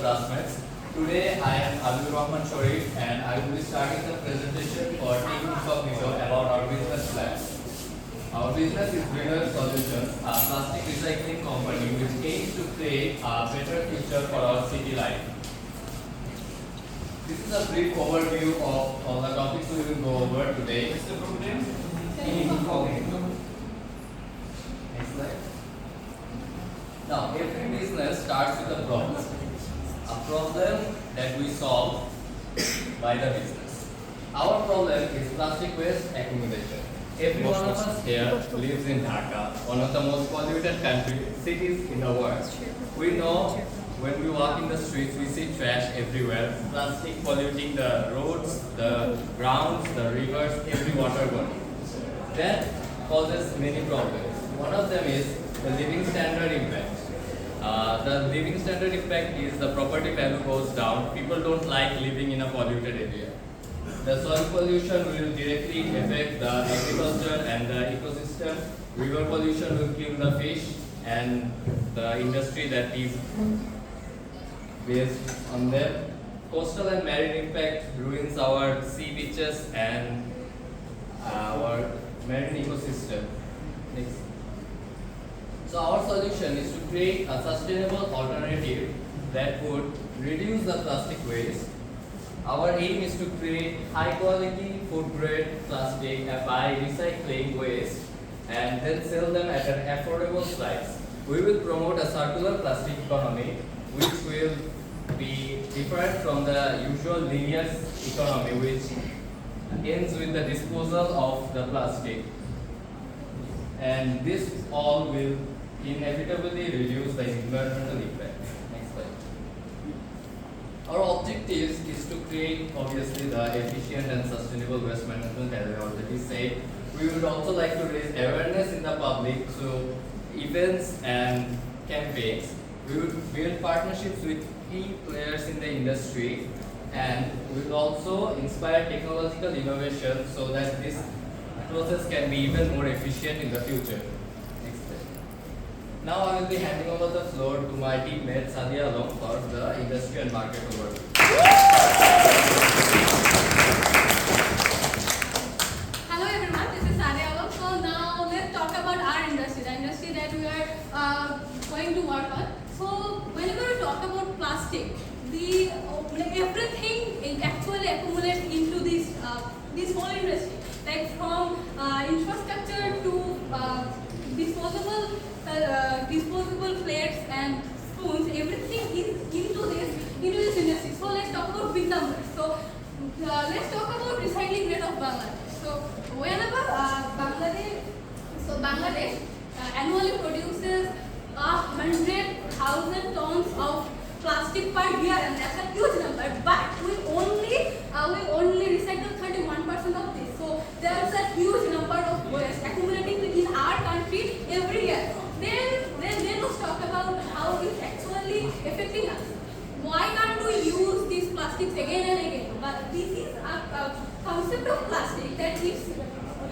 classmates. Today I am Abdul Rahman Sharif and I will be starting the presentation for Incognito about our business plan. Our business is Goodnight Solutions, a plastic recycling company which aims to create a better future for our city life. This is a brief overview of all the topics we will go over today. Incognito. Next slide. Now, every business starts with a problem that we solve by the business. Our problem is plastic waste accumulation. Every one of us here lives in Dhaka, one of the most polluted cities in the world. We know when we walk in the streets, we see trash everywhere, plastic polluting the roads, the grounds, the rivers, every water body. That causes many problems. One of them is the living standard impact. The living standard impact is the property value goes down. People don't like living in a polluted area. The soil pollution will directly affect the agriculture and the ecosystem. River pollution will kill the fish and the industry that is based on them. Coastal and marine impact ruins our sea beaches and our marine ecosystem. Next. So our solution is to create a sustainable alternative that would reduce the plastic waste. Our aim is to create high quality food grade plastic by recycling waste and then sell them at an affordable price. We will promote a circular plastic economy which will be different from the usual linear economy which ends with the disposal of the plastic. And this all will inevitably reduce the environmental impact. Next slide. Our objective is to create obviously the efficient and sustainable waste management, as I already said. We would also like to raise awareness in the public through events and campaigns. We would build partnerships with key players in the industry, and we will also inspire technological innovation so that this process can be even more efficient in the future. Now I will be handing over the floor to my teammate Sadia Along for the industry and market overview. Hello everyone, this is Sadia Along. So now let's talk about our industry, the industry that we are going to work on. So whenever we talk about plastic, everything actually accumulates into this whole industry, like from infrastructure to disposable plates and spoons, everything is into this industry. So let's talk about big numbers. So let's talk about recycling rate of Bangladesh. So whenever Bangladesh annually produces 100,000 tons of plastic per year, and that's a huge number. But we only recycle 31% of this. So there's a huge number of waste accumulating in our country every year. Then let's talk about how it's actually affecting us. Why can't we use these plastics again and again? But this is a concept of plastic that is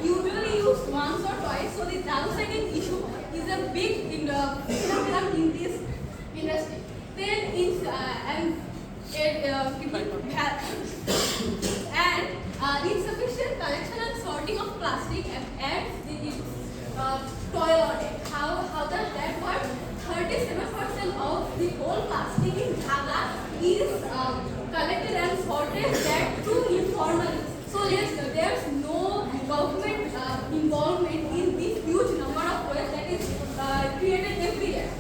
usually used once or twice. So the downcycling issue is a big phenomenon in this industry. Then insufficient collection and sorting of plastic adds the toil audit. How does that work? 37% of the whole plastic in Dhaka is collected and sorted that through informally. So yes, there's no government involvement in this huge number of waste that is created every year.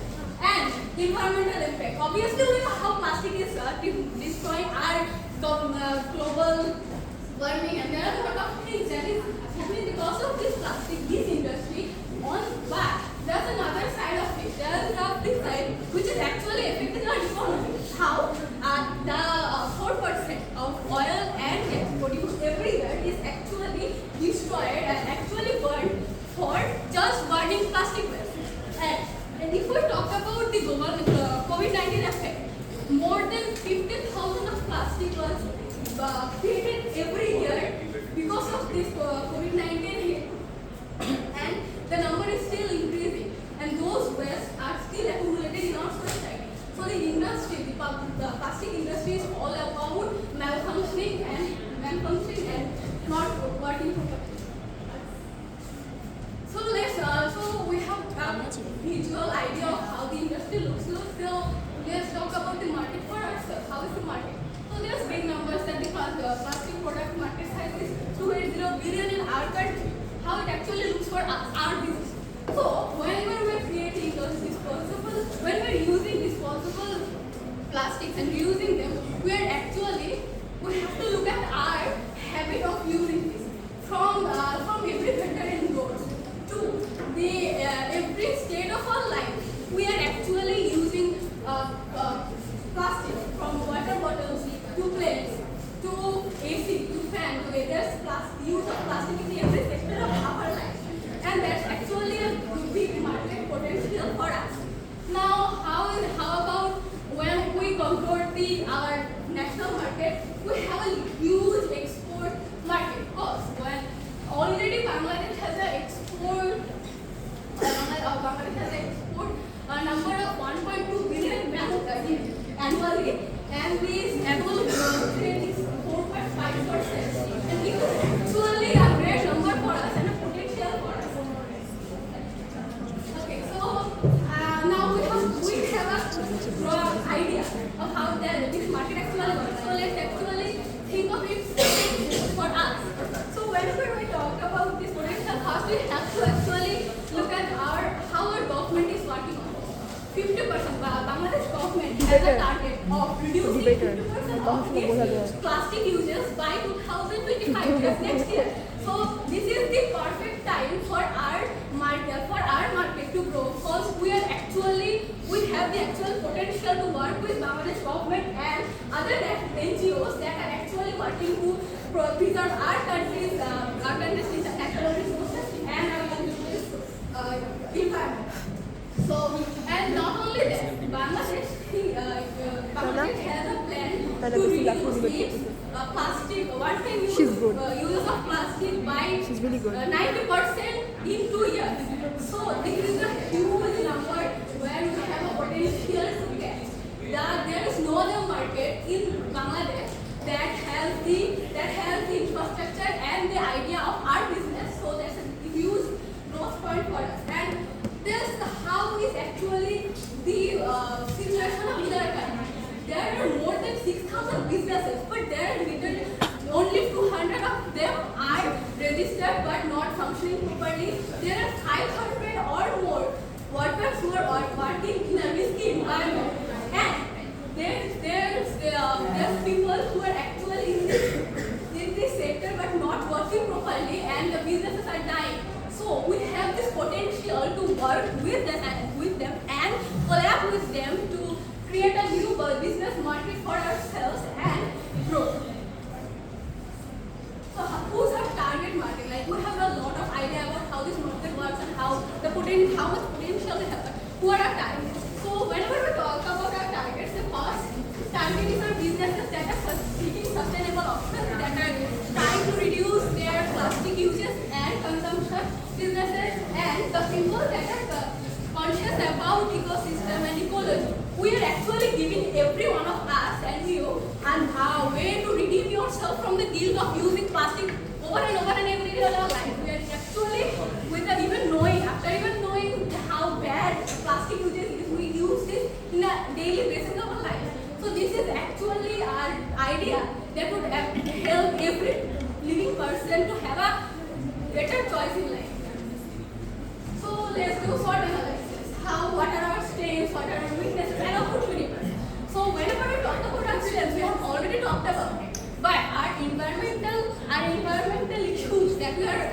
And environmental impact. Obviously, we know how plastic is destroying our global warming, and there are a lot of things that is happening because of this plastic, this industry. But there's another side of it. There's a big side which is actually affecting our economy. How? The 4% of oil and gas produced every year is actually destroyed and actually burned for just burning plastic waste. And if we talk about the global COVID-19 effect, more than 50,000 of plastic was created every year because of this COVID-19 hit. visual idea of how the industry looks. So let's talk about the market for ourselves. How is the market? So there's big numbers that the plastic product market size is 280 billion in our country. How it actually looks for us, our business. So whenever we're creating those disposable, when we're using disposable plastics and reusing them, we have to look at our habit of using this from every vendor in roads to the every state of our life. We are actually using plastic, from water bottles to plates to AC to fan to there's use of plastic in every sector of our life, and that's actually a big market potential for us. Now, how about when we compare our national market? We have a huge export market. Of course, when already Bangladesh has an export. Bangladesh has an export number of 1.2 billion annually, and this annual growth rate is 4.5%. And it is actually a great number for us and a potential for us. Okay, so now we have a broad idea of how this market actually works. So let's actually think of its potential for us. So whenever we talk about this potential, first we have to actually look at how our government is working on. 50% Bangladesh government has a target of reducing 50% of its plastic uses by 2025, just next year. So this is the perfect time for our market to grow, because we have the actual potential to work with Bangladesh government and other NGOs that are actually working to preserve our country's natural resources and our country's environment. So, and not only that, Bangladesh has a plan to reduce its plastic, one-time use of plastic by 90% in 2 years. So this is a huge number where we have a potential to get. There is no other market in Bangladesh that has the infrastructure and the idea of our business. So that's a huge growth point for us. And this how is actually the situation of other countries. There are more than 6,000 businesses, but there are only 200 of them are registered but not functioning properly. There are 500 or more workers who are working in a risky environment, and there's people who are actually in this sector but not working properly, and the businesses are dying. So we have this potential to work with them and collab with them to create a new business market for ourselves and grow. So who's our target market? Like, we have a lot of idea about how this market works and how much potential they have. Who are our targets? So whenever we talk about our targets, the first target is our businesses that are seeking sustainable options, that are trying to reduce their plastic uses and consumption, businesses, and the people that are conscious about ecosystem and ecology. We are actually giving every one of us and you a way to redeem yourself from the guilt of using plastic over and over and every day of our life. We are actually, after even knowing how bad plastic usage is, we use this in a daily basis of our life. So this is actually our idea that would help every living person to have a better choice in life. So let's do SWOT analysis. What are our strengths, what are our weaknesses, and opportunities. So whenever we talk about our strengths, we have already talked about it. But our environmental issues that we are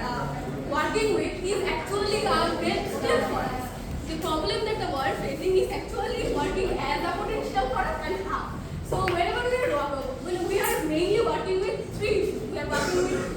working with is actually a great strength for us. The problem that the world facing is actually working as a potential for us, and how. So whenever we are mainly working with three issues. We are working with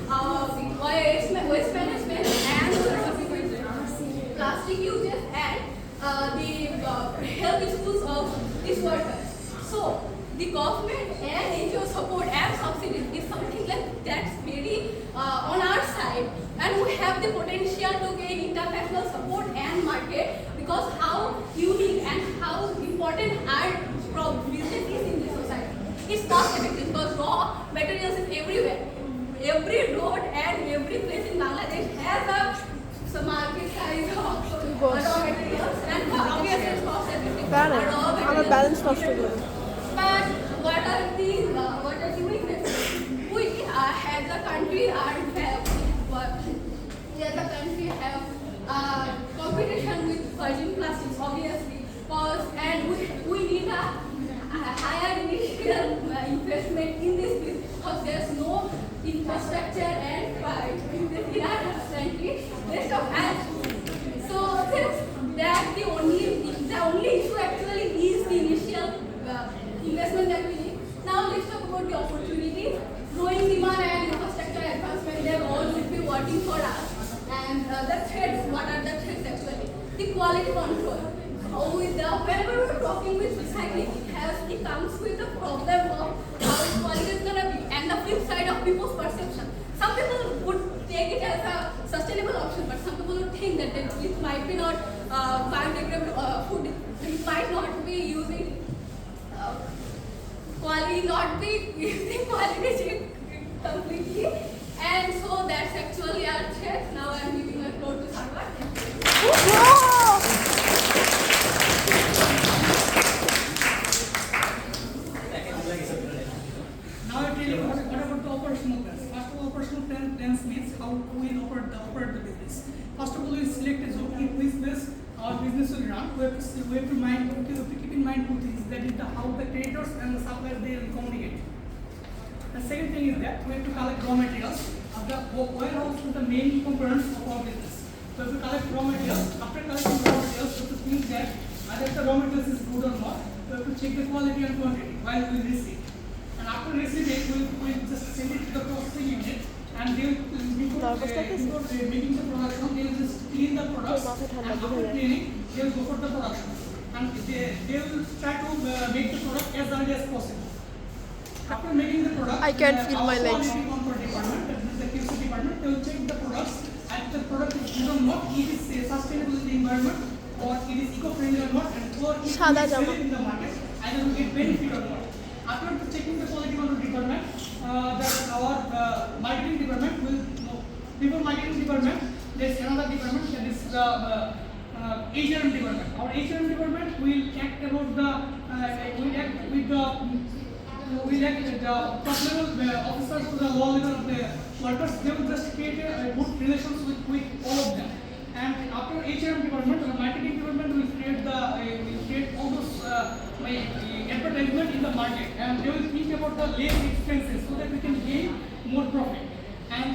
waste management, and we are working with plastic uses and the health issues of these workers. So the government and NGO support and subsidies is something like that's very on our side, and we have the potential to gain international support and market, because how unique and how important our business is in this society. It's cost effective because raw materials is everywhere. Every road and every place in Bangladesh has a market size of raw materials, and are raw আমার materials. Balance নষ্ট করে But what are the weaknesses? We as a country have competition with virgin plastics, obviously, and we need a higher initial investment in this business because there's no infrastructure and in our country. So since that's the only issue actually is the initial investment that we need. Now let's talk about the opportunities. Growing demand and infrastructure advancement, they all will be working for us. And the threats, what are the threats actually? The quality control. Whenever we're talking with recycling, it comes with the problem of how its quality is gonna be, and the flip side of people's perception. Some people would take it as a sustainable option, but some people would think that it might be not biodegradable food. It might not be using quality check completely, and so that's actually our threat. Now I'm giving my floor to Salwa. Now I tell you what about the operational plans. First of all, operational plans means how we will operate the business. First of all, we select a zone in which place our business will run. We have to keep in mind two things. That is how the creditors and the suppliers they will communicate. The second thing is that we have to collect raw materials. The warehouse is the main components of our business. So if we collect raw materials, after collecting raw materials, we have to think that whether the raw materials is good or not. We have to check the quality and quantity while we receive. And after receiving, we just send it to the processing unit, and they will before making the production, they will just clean the products, and after cleaning, they will go for the production, and they will try to make the product as early as possible. After making the product, I can't feel my legs. Quality control department, that is the QC department, they will check the products, and the product is good or not, it is sustainable in the environment, or it is eco-friendly or not, and or it is সাদা sell জামা। it in the market, either we get benefit or not. After checking the quality control department, that our marketing department will before marketing department, there is another department that is the HRM department. Our HRM department will act about the will act with the top level officers to the lower level of the workers. They will just create a good relations with all of them. And after HRM department, the marketing department will create all those advertisement in the market, and they will think about the less expenses so that we can gain more profit. And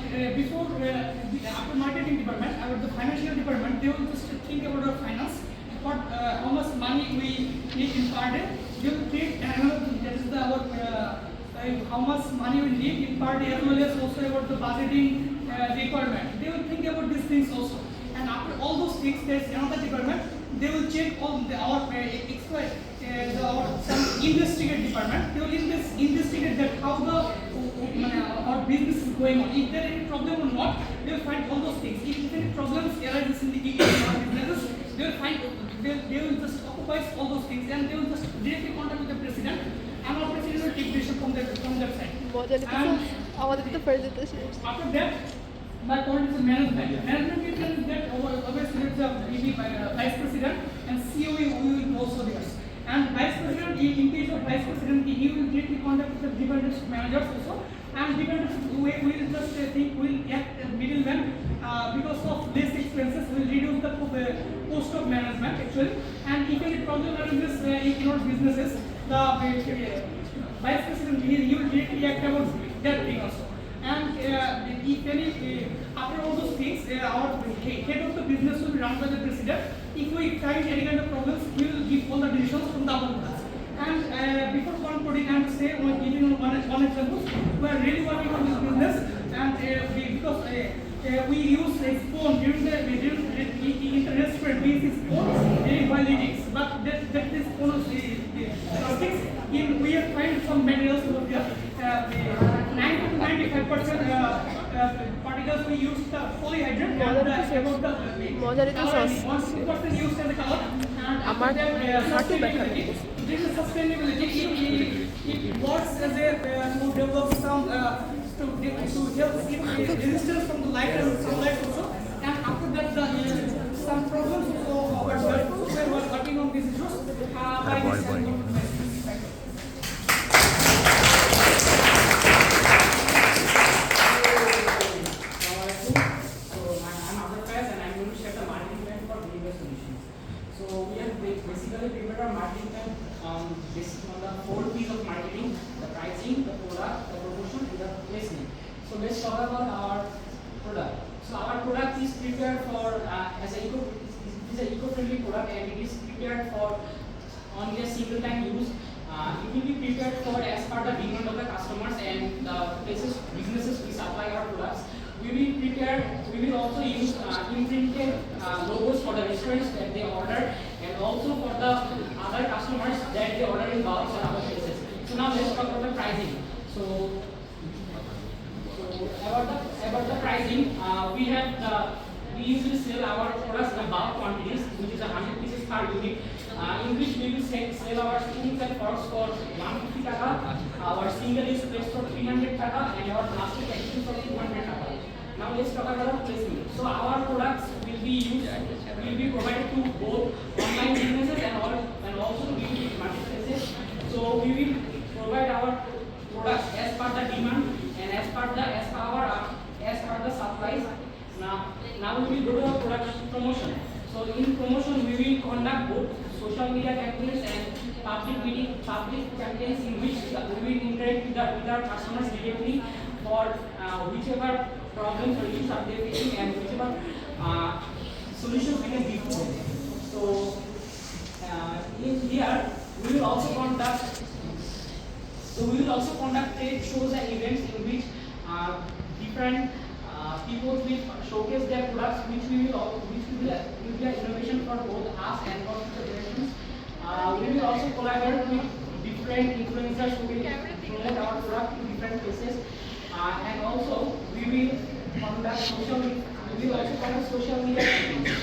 after marketing department, about the financial department, they will just think about our finance, how much money we need in per day. They will take another thing, that is how much money we need in per day, as well as also about the budgeting requirement. They will think about these things also. And after all those things, there is another department. They will check all our some investigate department. They will investigate that how our business is going on. If there is any problem or not, they will find all those things. If any problems arises in the businesses, they will just occupy all those things, and they will just directly contact with the president, and our president will take decision from that side. আমাদের তো ফেরত দিতে After that, my point is the management. Management is that obviously it's the vice president, and CEO will also there. And vice president, in case of vice president, he will directly contact with the different managers also, and different will just will act as middleman because of less expenses. Will reduce the cost of management actually. And if any problem arises in our businesses, the vice president he will directly act about that thing also. And if any after all those things, our head of the business will be run by the president. If we find any kind of problems, we will give all the decisions from the upper class. And before concluding, I have to say, giving one example, we are really working on this business, and because we use a spoon during the restaurant, we use spoon while eating, but that is spoon of plastics. We have find some materials over there. 90 to 95% particles we use the polyhydrate, and about the 1% used as a color, and after that sustainability. This is sustainability. It works as a to develop some to help resistance from the light and sunlight also. And after that, some problems also we are working on these issues. By this, I go to my speaker. So we have basically prepared our marketing plan based on the 4 P's of marketing: the pricing, the product, the promotion, and the placement. So let's talk about our product. So our product is prepared for it is an eco-friendly product, and it is prepared for only a single time use. It will be prepared for as per the demand of the customers and the businesses we supply our products. We will also use imprinted logos for the restaurants that they order, and also for the other customers that they order in bulk on our places. So now let's talk about the pricing. So about the pricing, we usually sell our products in bulk quantities, which is 100 pieces per unit. In which we will sell our spoons and forks for 150 taka, our single-use plates for 300 taka, and our plastic packaging for 200 taka. Now let's talk about placement. So our products will be provided to both online businesses and also to marketplaces. So we will provide our products as per the demand and as per the supplies. Now we will go to our product promotion. So in promotion we will conduct both social media campaigns and public campaigns in which we will interact with our customers directly for whichever problems or issues are they facing and whichever solutions we can give to them. So in here we will also conduct trade shows and events in which different people will showcase their products, which will be an innovation for both us and for future generations. We will also collaborate with different influencers who will promote our product in different places, and also we will conduct social media campaigns.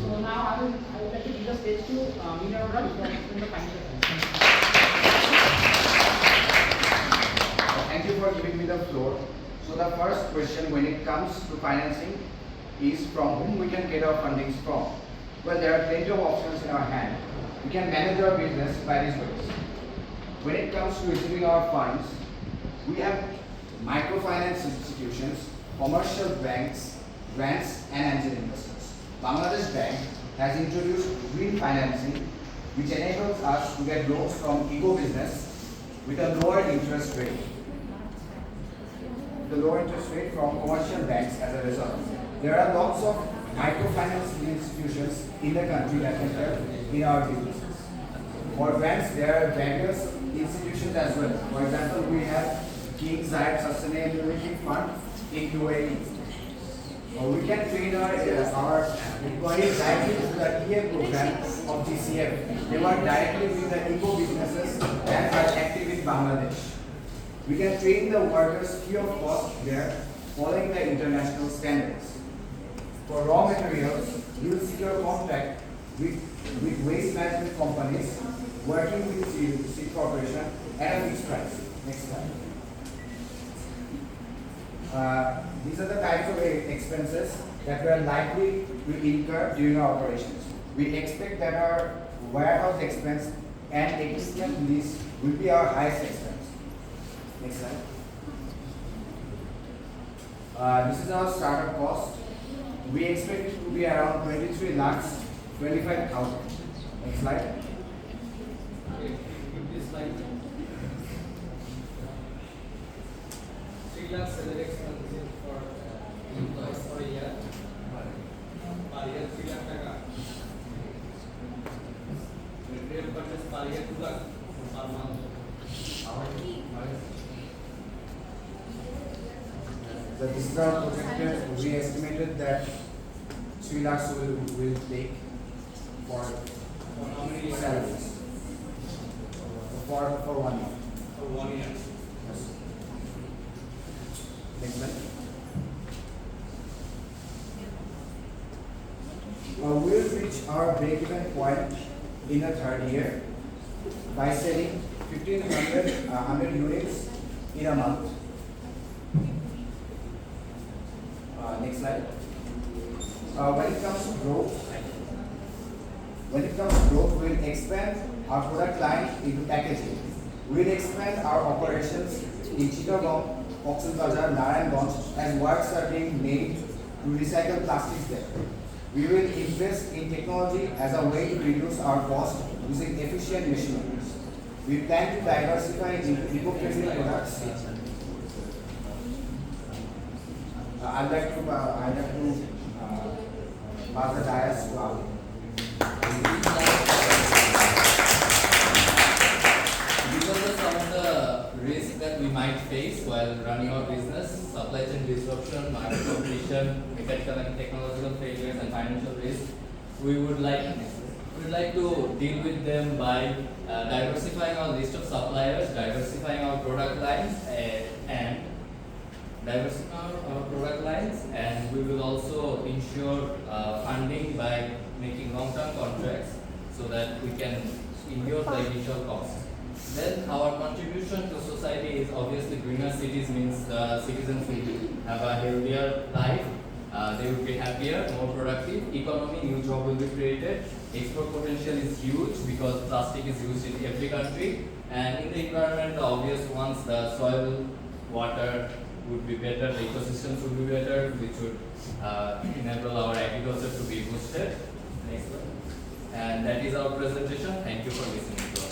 So now I would like to give the stage to Minarora to explain the financial plans. Thank you for giving me the floor. So the first question when it comes to financing is from whom we can get our fundings from. Well, there are plenty of options in our hand. We can manage our business by these ways. When it comes to receiving our funds, we have microfinance institutions, commercial banks, grants and angel investors. Bangladesh Bank has introduced green financing, which enables us to get loans from eco-business with a lower interest rate. The lower interest rate from commercial banks as a result. There are lots of microfinance institutions in the country that can help in our businesses. For grants, there are various institutions as well. For example, we have King Zayed Sustainability Fund in UAE. We can train our employees directly through the EA program of GCF. They work directly with the eco businesses that are active in Bangladesh. We can train the workers free of cost there, following the international standards. For raw materials, we will secure contract with waste management companies working with C Corporation at a fixed price. Next slide. These are the types of expenses that we are likely to incur during our operations. We expect that our warehouse expense and equipment lease will be our highest expense. Next slide. This is our startup cost. We expect it to be around 23 lakhs 25,000. Next slide. This slide. 3 lakhs salary expenses for employees for a year. Per year 3 lakh taka. Material purchase per year 2 lakh per month. So this is our projected. We estimated that 3 lakhs will take for how many years? salaries for 1 year. For 1 year. Yes. Next slide. We'll reach our break-even point in the third year by selling 1,500 units in a month. Next slide. When it comes to growth, When it comes to growth, we will expand our product line into packaging. We will expand our operations in Chittagong, Bazar, Narayanganj, as works are being made to recycle plastics there. We will invest in technology as a way to reduce our cost using efficient machineries. We plan to diversify into eco-friendly products. I'd like to pass the dais to Ali. Because of some of the risks that we might face while running our business, supply chain disruption, market competition, mechanical and technological failures, and financial risk, we would like to deal with them by diversifying our list of suppliers, diversifying our product lines, and we will also ensure funding by making long-term contracts so that we can endure the initial costs. Then our contribution to society is obviously greener cities means citizens will have a healthier life, they will be happier, more productive, economy, new job will be created, export potential is huge because plastic is used in every country, and in the environment the obvious ones, the soil, water would be better, the ecosystems would be better, which would enable our agriculture to be boosted. Next one. And that is our presentation. Thank you for listening to us.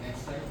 Next slide.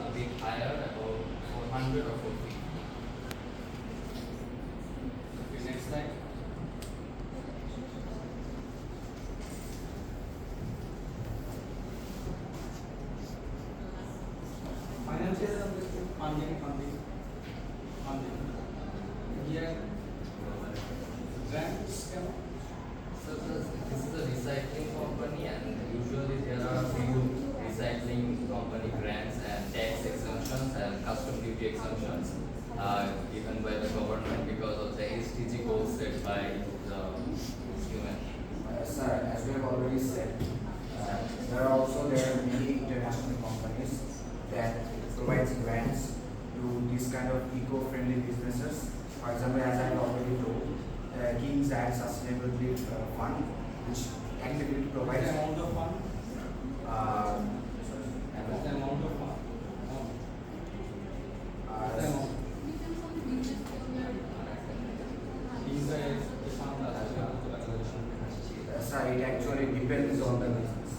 A bit higher, about 400 or 450. Okay, next slide. Financial funding. Here, grants come. So this is a recycling company, and usually there are few recycling company grants and tax exemptions and custom duty exemptions given by the government because of the SDG goals set by the human. Sir, as we have already said, there are many international companies that provides grants to this kind of eco-friendly businesses. For example, as I have already told, King's Ad Sustainability Fund, which actively provides What's the amount of fund? What's the amount of fund? What's the amount? Is the fund sir, it actually depends on the business.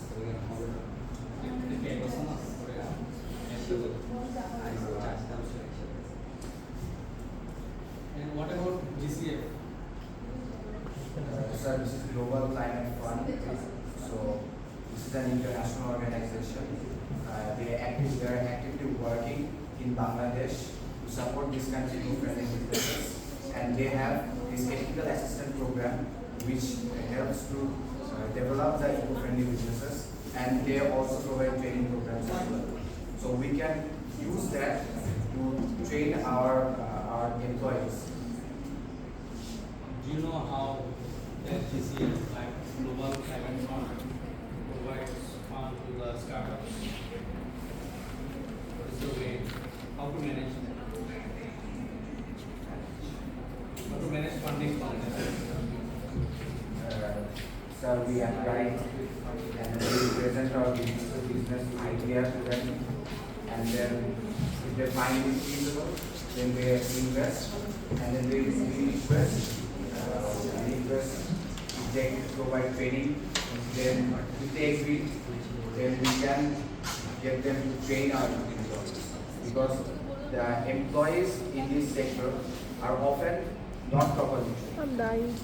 And what about GCF? Sir, this is Global Climate Fund. So this is an international organization. They are actively working in Bangladesh to support this kind of eco-friendly businesses, and they have this technical assistance program which helps to develop the eco-friendly businesses, and they also provide training programs as well. So we can use that to train our employees. Do you know how GCF, like Global Climate Fund, provides fund to the startups? What is the way? How to manage that? How to manage funding from them? So we apply and we present our business idea to them, and then if they find it feasible, then they invest, and then they request if they provide training, then if they agree, then we can get them to train our employees, because the employees in this sector are often not properly trained. I'm dying.